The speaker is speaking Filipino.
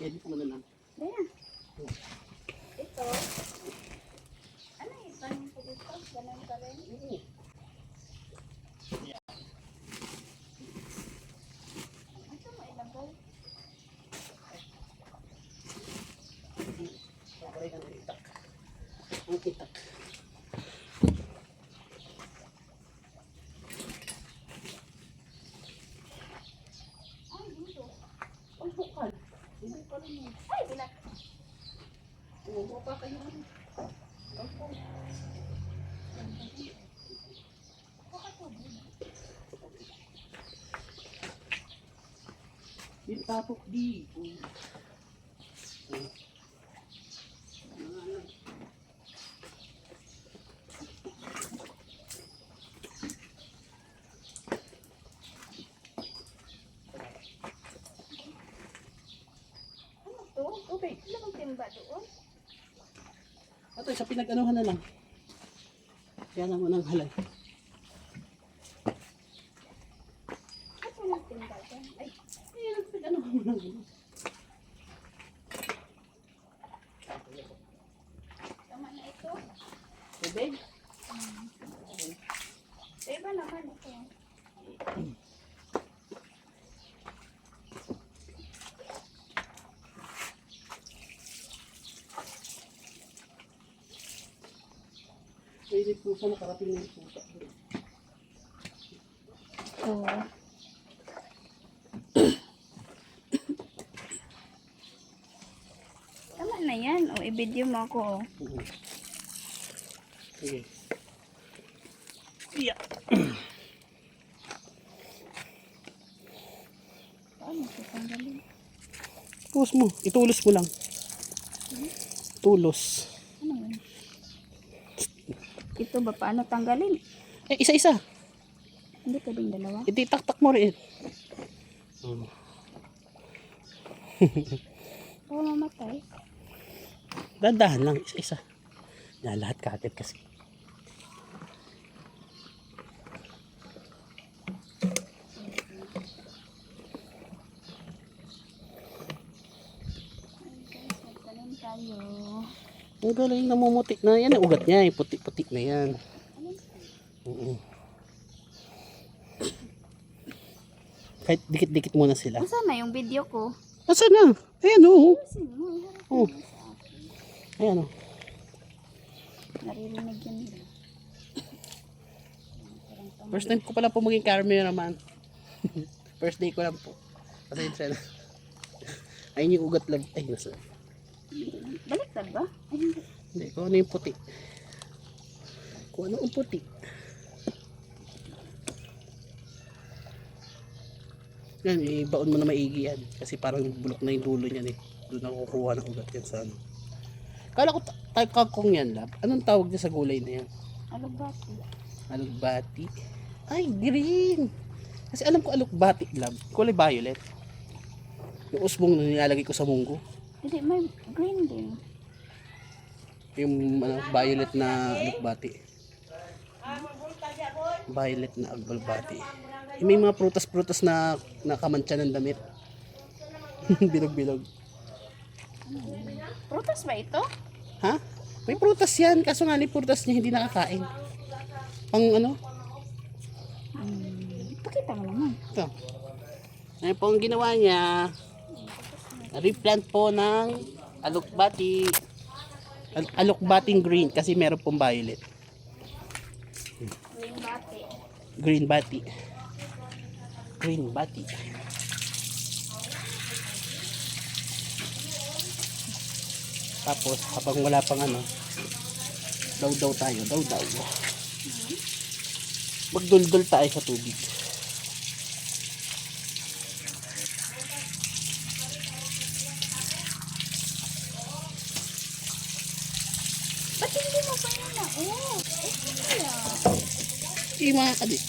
Edit mo na lang. Ayan. Ito. Ano yung tanong ko dito? Ganun ka rin? Ito mo ilagay. Sabay ka ng itak. Ang itak. Ay, dito. Ang bukal. Hindi pa rin yun. Ay, bilat. Uwa pa kayo. Yung tapok di. Ano to? Okay. Ano bang timba doon? Ito, sa pinag-anuhan na lang. Kaya naman ang halay. Ano yung timba dyan? Ay, Ayan, pinag-anuhan mo lang. tama na ito. Pwede? Iba naman ito. Pwede pusa, nakarating na yung pusa. Oo. Tama na yan. O, i-video mo ako. Oh. Sige. Yeah. Paano ito tanggalin? Push mo. Itulos mo lang. Tulos. Ano yun? Ito ba? Paano tanggalin? Eh, isa-isa. Hindi pwedeng dalawa. Ititaktak mo rin. Oo, mamatay. Dandahan lang. Isa-isa. Na lahat kakit kasi. Magtanim tayo. Ang galing, namumuti na. Yan ang ugat niya. Puti-puti na yan. Kahit dikit-dikit muna sila. Nasaan na yung video ko? Nasaan na? Ayan o. Sino mo? Iharap Oh. mo sa akin. Ayan o. Naririnig yun nila. First time ko pala po maging cameraman. First day ko lang po. Kasi yun ayun yung ugat lang. Ay, nasa. Baliktad ba? Ay, hindi. Hindi, kung ano yung puti. Kung ano yung puti. Yan, ibaon mo na maigi yan. Kasi parang bulok na yung dulo niyan eh. Doon ako kukuha ng ugat yan sa ano. Kala ko tayo kangkong yan, lab. Anong tawag niya sa gulay na yan? Alugbati. Alugbati. Ay, green. Kasi alam ko alugbati, lab. Kulay violet. Yung usbong na nilalagay ko sa munggo. Hindi, may green din. Yung ano, violet na alugbati. Violet na alugbati. Yung may mga prutas-prutas na nakamantsa ng damit. Bilog-bilog. Prutas ba ito? Ha? May prutas yan. Kaso nga ni prutas niya hindi nakakain. Pang ano? Pakita mo naman. Ito. Ngayon po ang ginawa niya. Replant po ng alukbati. Alukbating green kasi meron pong violet. Green bati. Green bati. Green bati. Tapos habang wala pang ano, daw tayo, daw. Magduldul tayo sa tubig. Ba't hindi mo pa yun na? Oh, Mga kadit.